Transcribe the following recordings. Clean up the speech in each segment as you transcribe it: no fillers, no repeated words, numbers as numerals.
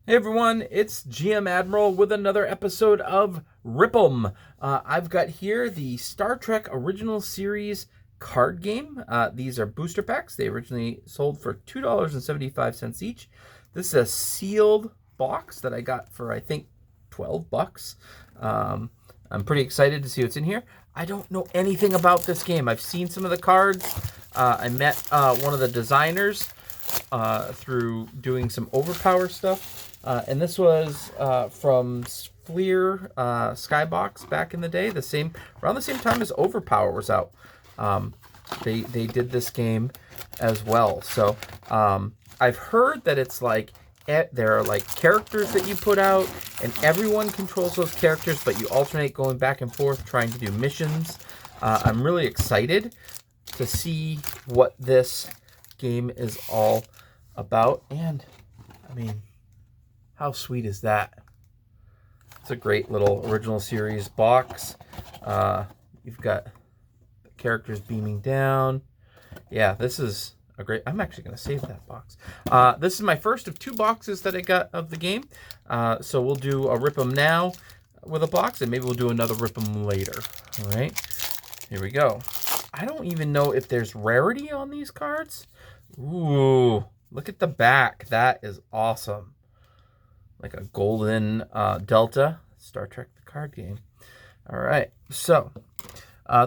Hey everyone, it's GM Admiral with another episode of Rip 'em. I've got here the Star Trek Original Series card game. These are booster packs. They originally sold for $2.75 each. This is a sealed box that I got for, I think, $12. I'm pretty excited to see what's in here. I don't know anything about this game. I've seen some of the cards. I met one of the designers through doing some overpower stuff. And this was from Fleer Skybox back in the day, around the same time as Overpower was out. They did this game as well. So I've heard that it's like there are like characters that you put out, and everyone controls those characters, but you alternate going back and forth trying to do missions. I'm really excited to see what this game is all about, and I mean, how sweet is that? It's a great little original series box. You've got the characters beaming down. Yeah, this is a great... I'm actually going to save that box. This is my first of two boxes that I got of the game. So we'll do a Rip 'em now with a box, and maybe we'll do another Rip 'em later. All right, here we go. I don't even know if there's rarity on these cards. Ooh, look at the back. That is awesome. Like a golden Delta. Star Trek the card game. All right, so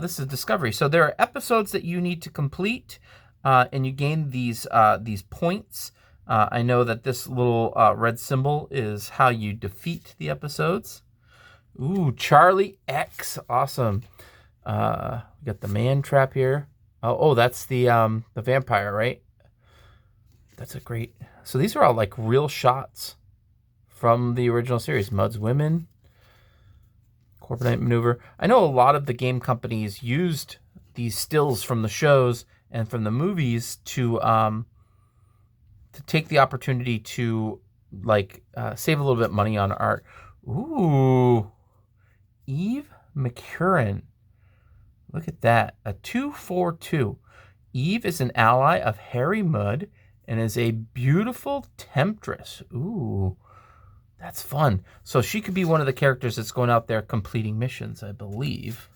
this is Discovery. So there are episodes that you need to complete, and you gain these points. I know that this little red symbol is how you defeat the episodes. Ooh, Charlie X, awesome. We got the man trap here. Oh, that's the vampire, right? That's a great... So these are all like real shots from the original series. Mud's Women, Corbinite Maneuver. I know a lot of the game companies used these stills from the shows and from the movies to take the opportunity to save a little bit money on art. Ooh, Eve McCurran. Look at that, a 2/4/2. Eve is an ally of Harry Mudd and is a beautiful temptress. Ooh. That's fun. So she could be one of the characters that's going out there completing missions, I believe.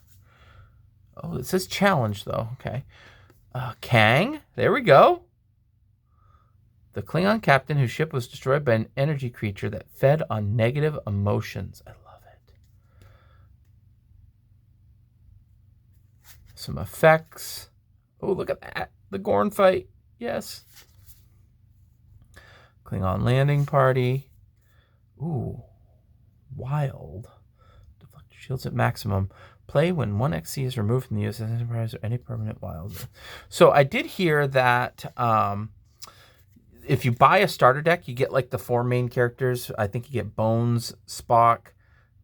Oh, it says challenge, though. Okay. Kang. There we go. The Klingon captain whose ship was destroyed by an energy creature that fed on negative emotions. I love it. Some effects. Oh, look at that. The Gorn fight. Yes. Klingon landing party. Ooh, wild. Deflect shields at maximum. Play when 1XC is removed from the USS Enterprise or any permanent wild. So I did hear that if you buy a starter deck, you get like the four main characters. I think you get Bones, Spock,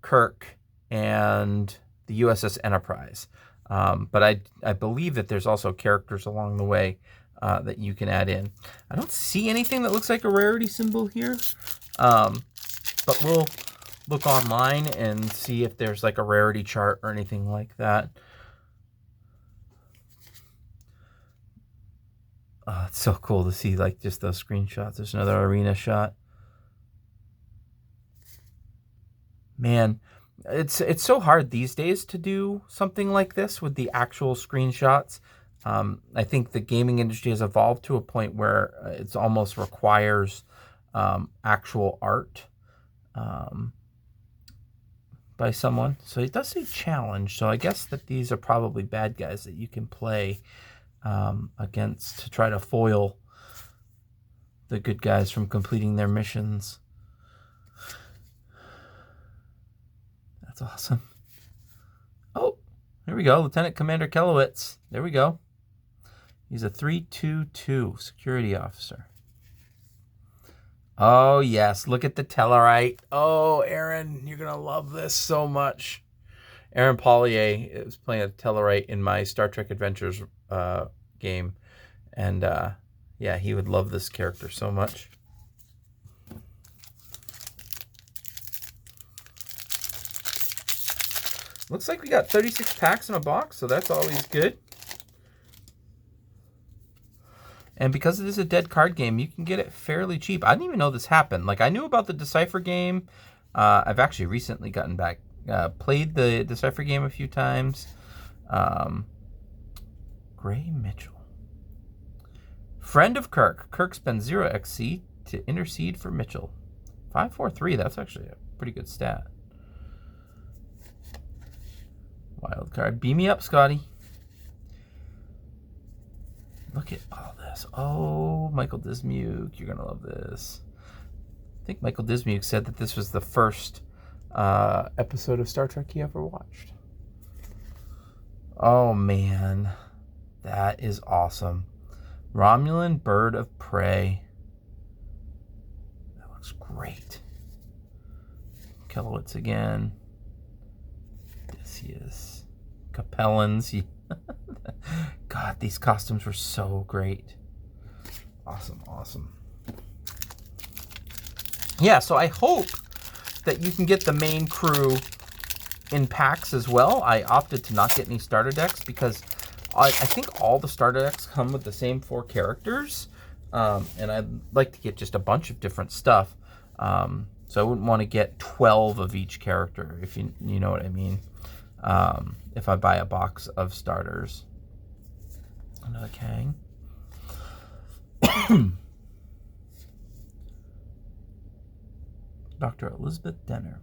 Kirk, and the USS Enterprise. But I believe that there's also characters along the way that you can add in. I don't see anything that looks like a rarity symbol here. But we'll look online and see if there's like a rarity chart or anything like that. Oh, it's so cool to see like just those screenshots. There's another arena shot. Man, it's so hard these days to do something like this with the actual screenshots. I think the gaming industry has evolved to a point where it almost requires actual art. By someone. So it does say challenge. So I guess that these are probably bad guys that you can play against to try to foil the good guys from completing their missions. That's awesome. Oh, here we go. Lieutenant Commander Kelowitz. There we go. He's a 3/2/2 security officer. Oh, yes. Look at the Tellarite. Oh, Aaron, you're going to love this so much. Aaron Pollier is playing a Tellarite in my Star Trek Adventures game. And, yeah, he would love this character so much. Looks like we got 36 packs in a box, so that's always good. And because it is a dead card game, you can get it fairly cheap. I didn't even know this happened. Like, I knew about the Decipher game. I've actually recently gotten back, played the Decipher game a few times. Gray Mitchell. Friend of Kirk. Kirk spends 0 XC to intercede for Mitchell. 5-4-3. That's actually a pretty good stat. Wild card. Beam me up, Scotty. Look at all this. Oh, Michael Dismuke. You're going to love this. I think Michael Dismuke said that this was the first episode of Star Trek he ever watched. Oh, man. That is awesome. Romulan Bird of Prey. That looks great. Kelowitz again. Odysseus. Capellans. God, these costumes were so great. Awesome, awesome. Yeah, so I hope that you can get the main crew in packs as well. I opted to not get any starter decks because I think all the starter decks come with the same 4 characters. And I'd like to get just a bunch of different stuff. So I wouldn't want to get 12 of each character, if you know what I mean. If I buy a box of starters. Another Kang. Dr. Elizabeth Denner.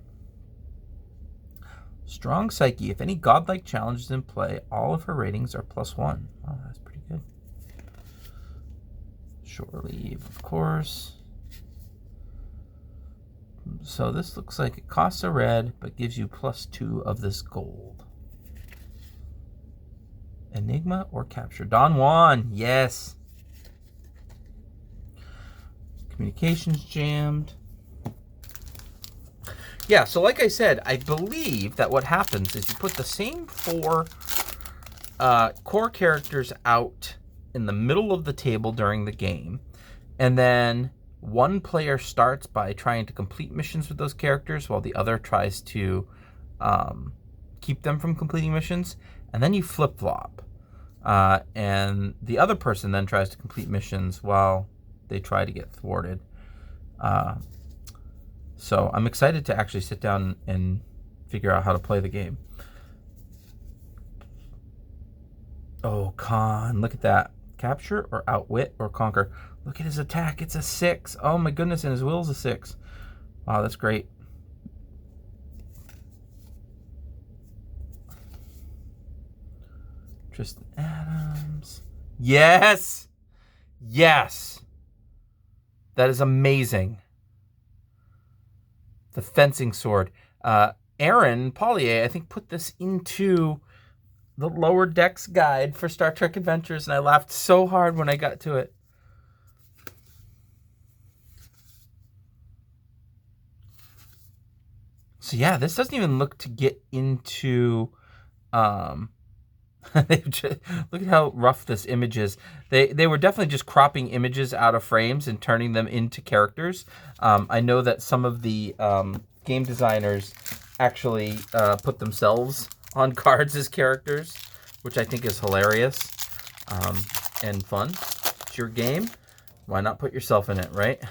Strong Psyche. If any godlike challenge is in play, all of her ratings are +1. Oh, that's pretty good. Shore Leave, of course. So this looks like it costs a red, but gives you +2 of this gold. Enigma or Capture. Don Juan, yes. Communications jammed. Yeah, so like I said, I believe that what happens is you put the same 4 core characters out in the middle of the table during the game, and then one player starts by trying to complete missions with those characters while the other tries to keep them from completing missions, and then you flip-flop. And the other person then tries to complete missions while they try to get thwarted. So I'm excited to actually sit down and figure out how to play the game. Oh, Khan, look at that. Capture or outwit or conquer. Look at his attack. It's a 6. Oh my goodness, and his will's a 6. Wow, that's great. Tristan Adams. Yes! Yes! That is amazing. The fencing sword. Aaron Pollier, I think, put this into the Lower Decks guide for Star Trek Adventures, and I laughed so hard when I got to it. So yeah, this doesn't even look to get into... look at how rough this image is. They were definitely just cropping images out of frames and turning them into characters. I know that some of the game designers actually put themselves on cards as characters, which I think is hilarious and fun. It's your game. Why not put yourself in it, right?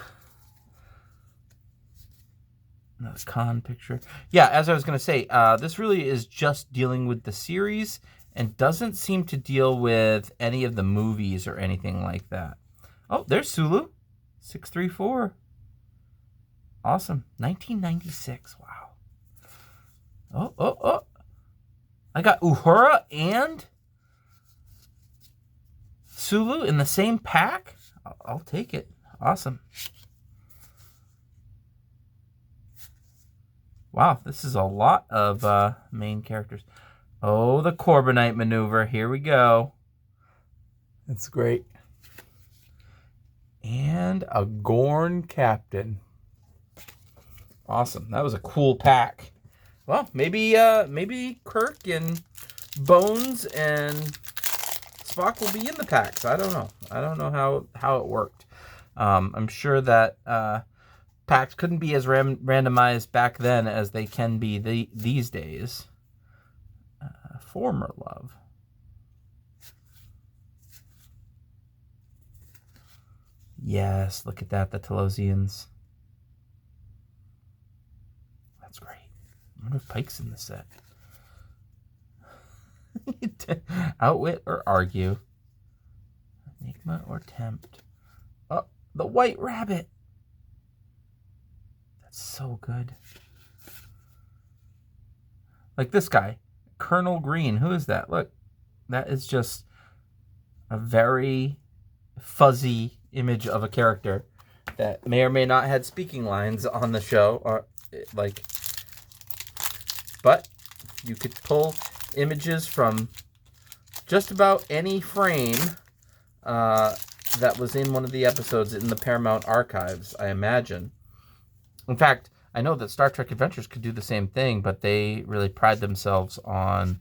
Another Khan picture. Yeah, as I was going to say, this really is just dealing with the series and doesn't seem to deal with any of the movies or anything like that. Oh, there's Sulu. 634. Awesome. 1996. Wow. Oh. I got Uhura and Sulu in the same pack? I'll take it. Awesome. Wow, this is a lot of main characters. Oh, the Corbinite maneuver. Here we go. That's great. And a Gorn captain. Awesome. That was a cool pack. Well, maybe Kirk and Bones and Spock will be in the packs. I don't know. I don't know how it worked. I'm sure that packs couldn't be as randomized back then as they can be these days. Former love. Yes, look at that, the Telosians. That's great. I wonder if Pike's in the set. Outwit or argue. Enigma or tempt. Oh, the White Rabbit. That's so good. Like this guy, Colonel Green. Who is that? Look, that is just a very fuzzy image of a character that may or may not had speaking lines on the show, or like, but you could pull images from just about any frame that was in one of the episodes in the Paramount archives, I imagine. In fact, I know that Star Trek Adventures could do the same thing, but they really pride themselves on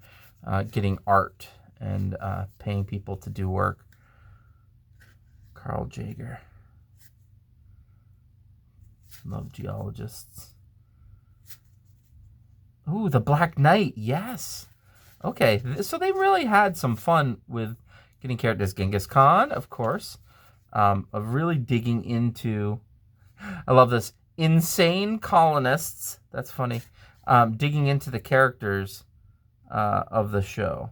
getting art and paying people to do work. Carl Jaeger. Love geologists. Ooh, the Black Knight. Yes. Okay, so they really had some fun with getting characters. Genghis Khan, of course. Of really digging into... I love this. Insane colonists. That's funny. Digging into the characters of the show.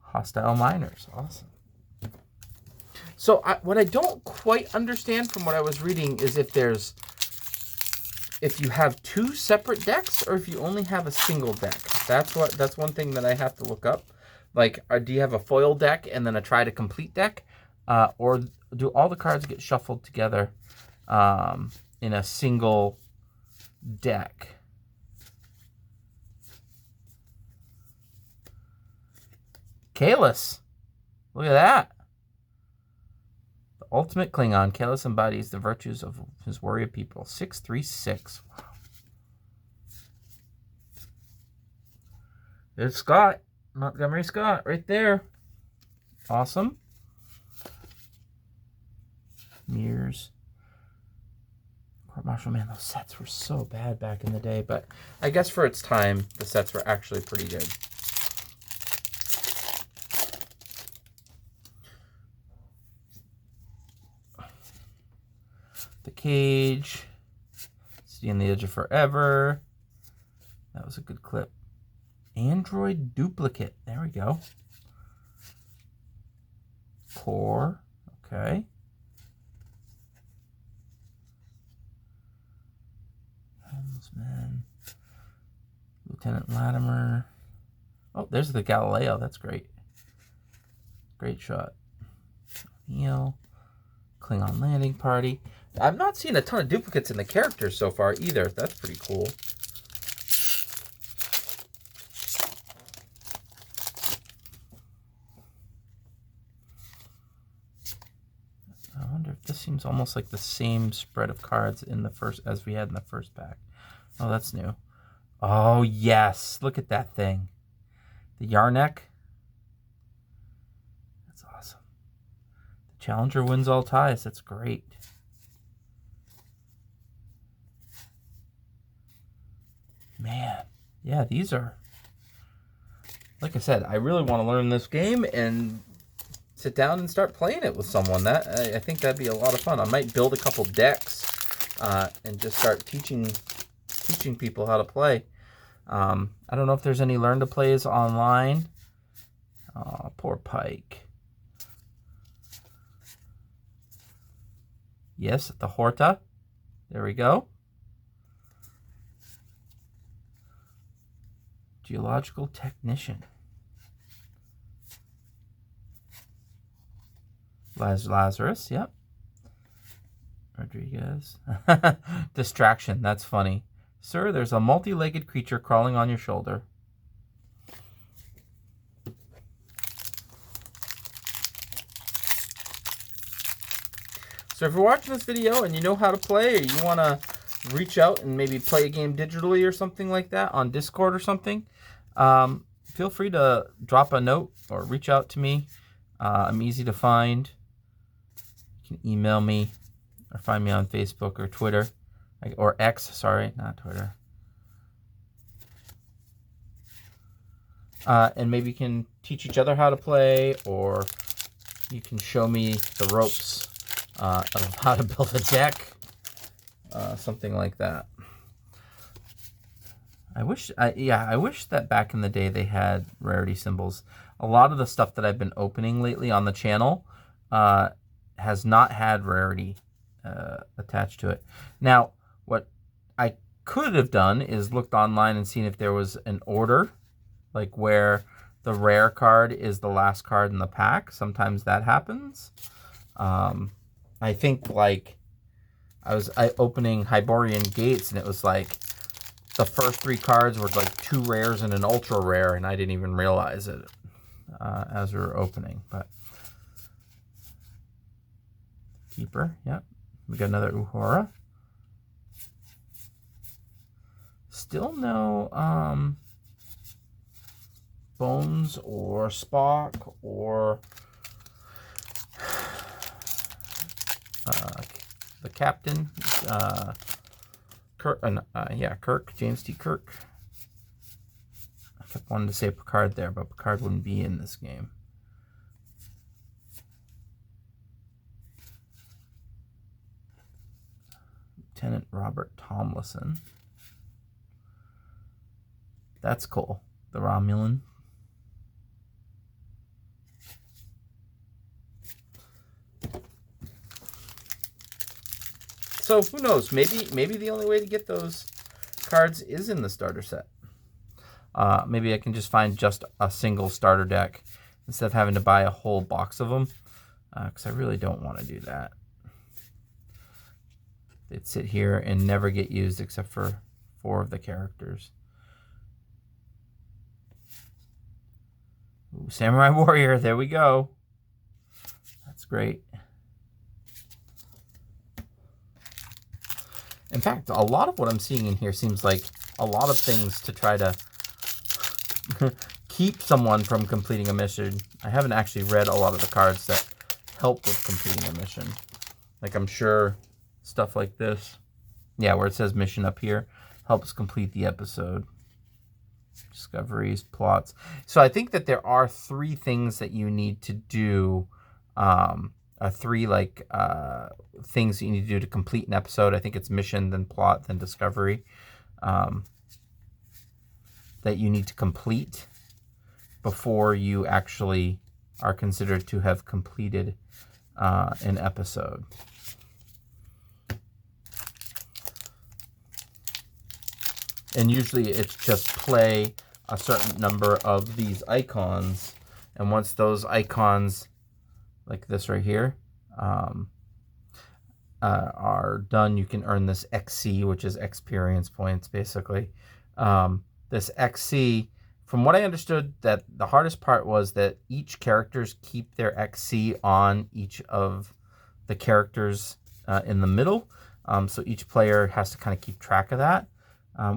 Hostile miners. Awesome. So what I don't quite understand from what I was reading is if you have two separate decks or if you only have a single deck. That's one thing that I have to look up. Like, do you have a foil deck and then a try to complete deck, or do all the cards get shuffled together in a single deck? Kalis, look at that. Ultimate Klingon. Kalis embodies the virtues of his warrior people. 636. Wow. There's Scott. Montgomery Scott right there. Awesome. Mirrors. Court Martial, man, those sets were so bad back in the day, but I guess for its time, the sets were actually pretty good. The Cage, City on the Edge of Forever. That was a good clip. Android Duplicate. There we go. Core. Okay. Helmsman. Lieutenant Latimer. Oh, there's the Galileo. That's great. Great shot. Neil. Klingon Landing Party. I've not seen a ton of duplicates in the characters so far either. That's pretty cool. I wonder if this seems almost like the same spread of cards in the first as we had in the first pack. Oh, that's new. Oh, yes. Look at that thing. The Yarnek. That's awesome. The Challenger wins all ties. That's great. Man, yeah, these are, like I said, I really want to learn this game and sit down and start playing it with someone. I think that'd be a lot of fun. I might build a couple decks and just start teaching people how to play. I don't know if there's any learn to plays online. Oh, poor Pike. Yes, the Horta. There we go. Geological Technician. Lazarus, yep. Rodriguez. Distraction, that's funny. Sir, there's a multi-legged creature crawling on your shoulder. So if you're watching this video and you know how to play, or you want to reach out and maybe play a game digitally or something like that on Discord or something, feel free to drop a note or reach out to me. I'm easy to find. You can email me or find me on Facebook or Twitter, or X, sorry, not Twitter. And maybe you can teach each other how to play, or you can show me the ropes of how to build a deck, something like that. I wish that back in the day they had rarity symbols. A lot of the stuff that I've been opening lately on the channel has not had rarity attached to it. Now, what I could have done is looked online and seen if there was an order, like where the rare card is the last card in the pack. Sometimes that happens. I think like I was opening Hyborian Gates, and it was like the first 3 cards were like 2 rares and an ultra rare, and I didn't even realize it as we were opening. But Keeper, yep. We got another Uhura. Still no Bones or Spock or the captain, Kirk. Kirk, James T. Kirk. I kept wanting to say Picard there, but Picard wouldn't be in this game. Lieutenant Robert Tomlinson. That's cool. The Romulan. So who knows? Maybe the only way to get those cards is in the starter set. Maybe I can just find just a single starter deck instead of having to buy a whole box of them, because I really don't want to do that. They'd sit here and never get used except for 4 of the characters. Ooh, Samurai Warrior, there we go. That's great. In fact, a lot of what I'm seeing in here seems like a lot of things to try to keep someone from completing a mission. I haven't actually read a lot of the cards that help with completing a mission. Like, I'm sure stuff like this, yeah, where it says mission up here, helps complete the episode. Discoveries, plots. So I think that there are 3 things that you need to do, 3 like things that you need to do to complete an episode. I think it's mission, then plot, then discovery, that you need to complete before you actually are considered to have completed an episode. And usually it's just play a certain number of these icons, and once those icons, like this right here, are done, you can earn this XC, which is experience points, basically. This XC, from what I understood, that the hardest part was that each characters keep their XC on each of the characters in the middle. So each player has to kind of keep track of that,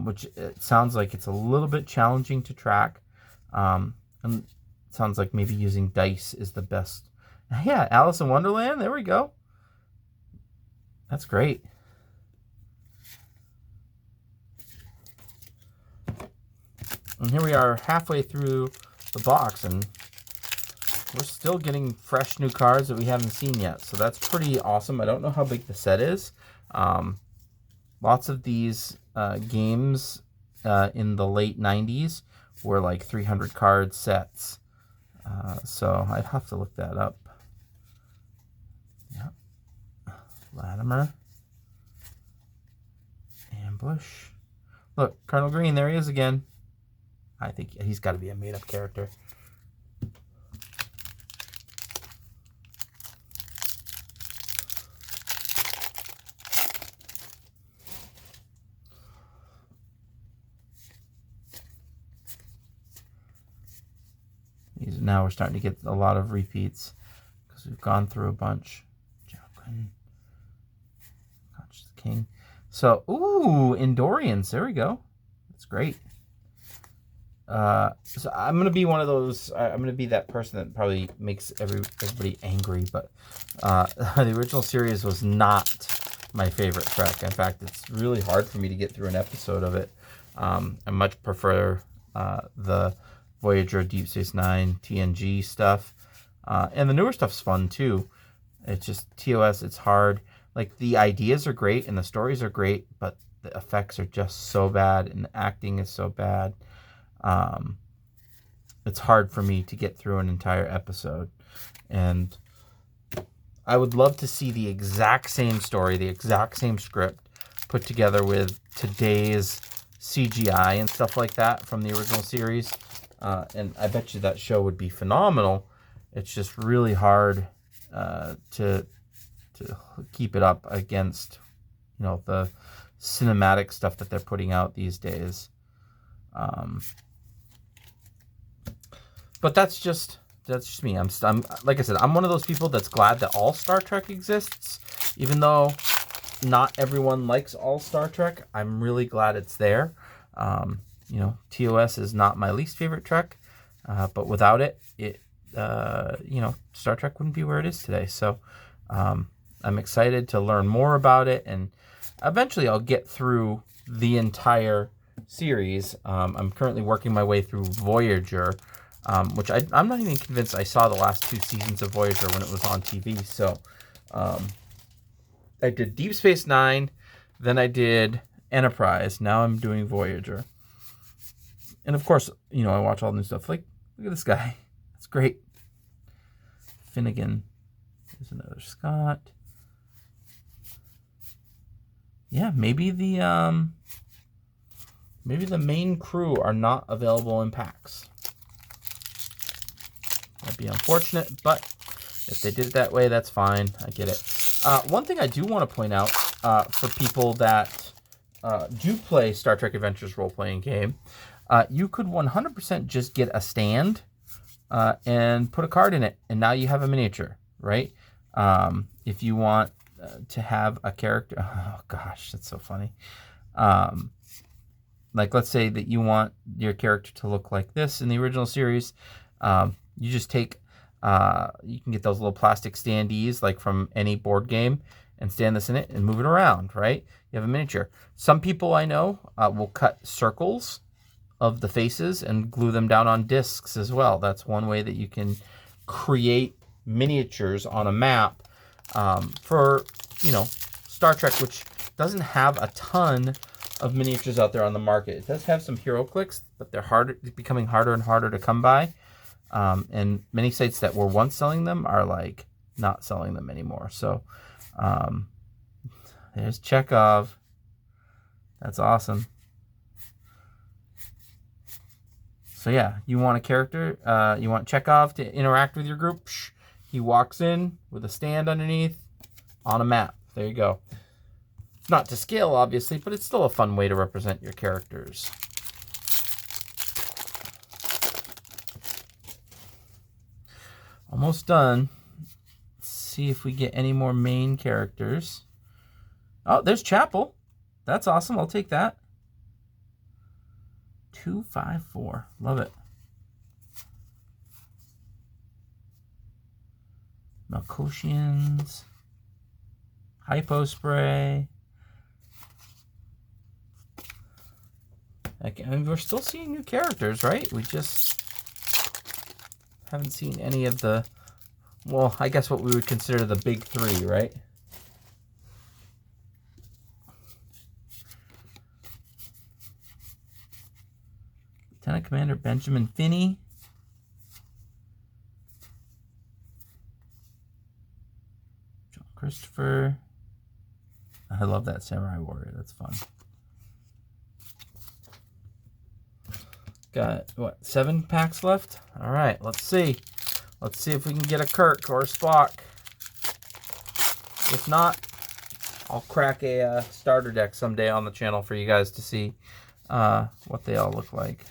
which it sounds like it's a little bit challenging to track. And it sounds like maybe using dice is the best. Yeah, Alice in Wonderland, there we go. That's great. And here we are halfway through the box, and we're still getting fresh new cards that we haven't seen yet. So that's pretty awesome. I don't know how big the set is. Lots of these games in the late 90s were like 300 card sets. So I'd have to look that up. Yep. Latimer. Ambush. Look, Colonel Green, there he is again. I think he's got to be a made-up character. Now we're starting to get a lot of repeats because we've gone through a bunch. Conscious King. So, ooh, Endorians. There we go. That's great. So I'm going to be one of those, I'm going to be that person that probably makes everybody angry, but the original series was not my favorite Trek. In fact, it's really hard for me to get through an episode of it. I much prefer the Voyager, Deep Space Nine, TNG stuff. And the newer stuff's fun too. It's just TOS, it's hard. Like, the ideas are great and the stories are great, but the effects are just so bad and the acting is so bad. It's hard for me to get through an entire episode. And I would love to see the exact same story, the exact same script put together with today's CGI and stuff like that from the original series. And I bet you that show would be phenomenal. It's just really hard to keep it up against, you know, the cinematic stuff that they're putting out these days. But that's just me. I'm like I said, I'm one of those people that's glad that all Star Trek exists, even though not everyone likes all Star Trek. I'm really glad it's there. You know, TOS is not my least favorite Trek, but without it, you know, Star Trek wouldn't be where it is today. So I'm excited to learn more about it, and eventually I'll get through the entire series. I'm currently working my way through Voyager, which I'm not even convinced I saw the last 2 seasons of Voyager when it was on TV. So I did Deep Space Nine, then I did Enterprise. Now I'm doing Voyager. And of course, you know, I watch all the new stuff. Like, look at this guy. That's great. Finnegan. There's another Scott. Yeah, maybe the main crew are not available in packs. That'd be unfortunate, but if they did it that way, that's fine. I get it. One thing I do want to point out for people that do play Star Trek Adventures role-playing game, you could 100% just get a stand and put a card in it, and now you have a miniature, right? If you want to have a character, oh gosh, that's so funny. Like, let's say that you want your character to look like this in the original series. You just take, you can get those little plastic standees, like from any board game, and stand this in it and move it around, right? You have a miniature. Some people I know will cut circles of the faces and glue them down on discs as well. That's one way that you can create miniatures on a map for, you know, Star Trek, which doesn't have a ton of miniatures out there on the market. It does have some HeroClix, but they're becoming harder and harder to come by. And many sites that were once selling them are like not selling them anymore. So there's Chekhov. That's awesome. So yeah, you want a character, you want Chekhov to interact with your group. He walks in with a stand underneath on a map. There you go. Not to scale, obviously, but it's still a fun way to represent your characters. Almost done. Let's see if we get any more main characters. Oh, there's Chapel. That's awesome. I'll take that. 254. Love it. Melkoshians. Hypo Spray. I mean, we're still seeing new characters, right? We just haven't seen any of the, well, I guess what we would consider the big 3, right? Lieutenant Commander Benjamin Finney. John Christopher. I love that Samurai Warrior. That's fun. Got, what, 7 packs left? All right, let's see. Let's see if we can get a Kirk or a Spock. If not, I'll crack a starter deck someday on the channel for you guys to see what they all look like.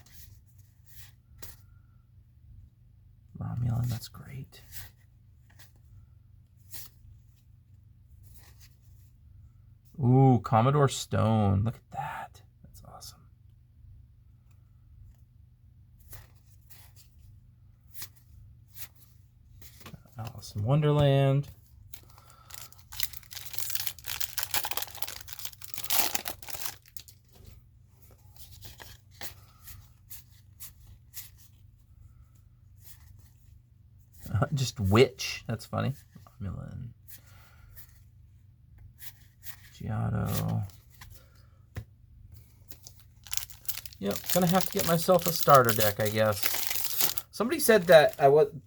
Romulan, that's great. Ooh, Commodore Stone. Look at that. That's awesome. Alice in Wonderland. Just Witch. That's funny. Romulan. Giotto. Yep, gonna have to get myself a starter deck, I guess. Somebody said that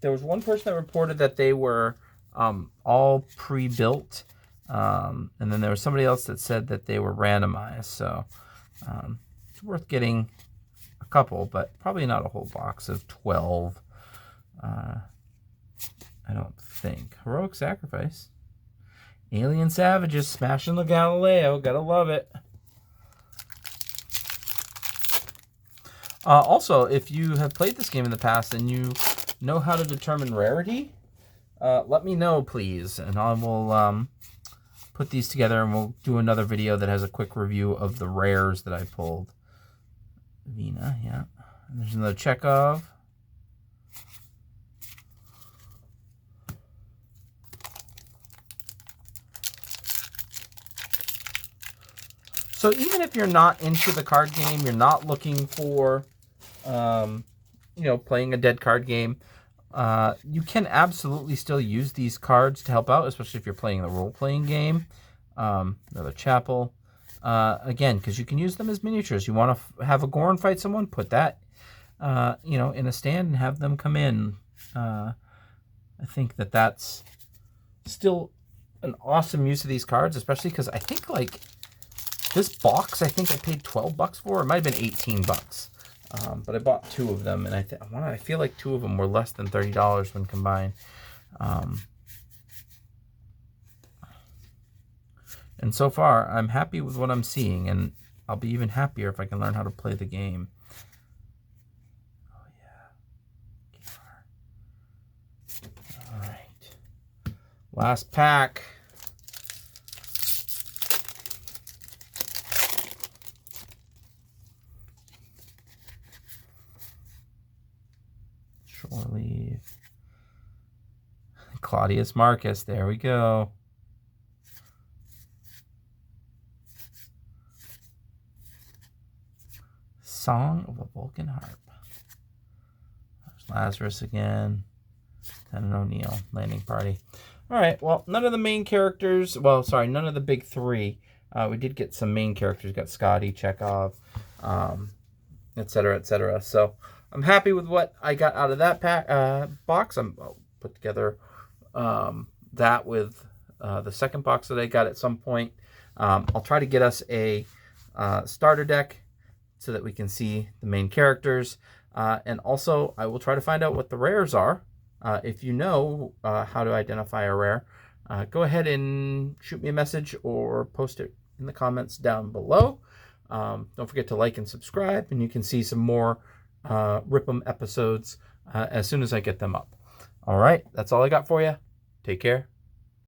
there was one person that reported that they were all pre-built, and then there was somebody else that said that they were randomized. So it's worth getting a couple, but probably not a whole box of 12. I don't think. Heroic Sacrifice. Alien Savages smashing the Galileo. Gotta love it. Also, if you have played this game in the past and you know how to determine rarity, let me know, please. And I will put these together and we'll do another video that has a quick review of the rares that I pulled. Vina, yeah. And there's another Chekhov. So even if you're not into the card game, you're not looking for, playing a dead card game, you can absolutely still use these cards to help out, especially if you're playing the role-playing game. Another Chapel. Again, because you can use them as miniatures. You want to have a Gorn fight someone, put that, in a stand and have them come in. I think that's still an awesome use of these cards, especially because I think, like, this box, I think I paid $12 for. It might have been $18. But I bought 2 of them, and I feel like 2 of them were less than $30 when combined. And so far, I'm happy with what I'm seeing, and I'll be even happier if I can learn how to play the game. Oh, yeah. All right. Last pack. Shore Leave. Claudius Marcus. There we go. Song of a Vulcan Harp. There's Lazarus again. And O'Neill. Landing Party. All right. Well, none of the main characters. Well, sorry, none of the big 3. We did get some main characters. We got Scotty, Chekhov, etc., etc. So I'm happy with what I got out of that box. I'll put together that with the second box that I got at some point. I'll try to get us a starter deck so that we can see the main characters. And also, I will try to find out what the rares are. If you know how to identify a rare, go ahead and shoot me a message or post it in the comments down below. Don't forget to like and subscribe, and you can see some more Rip 'em episodes as soon as I get them up. All right, that's all I got for you. Take care.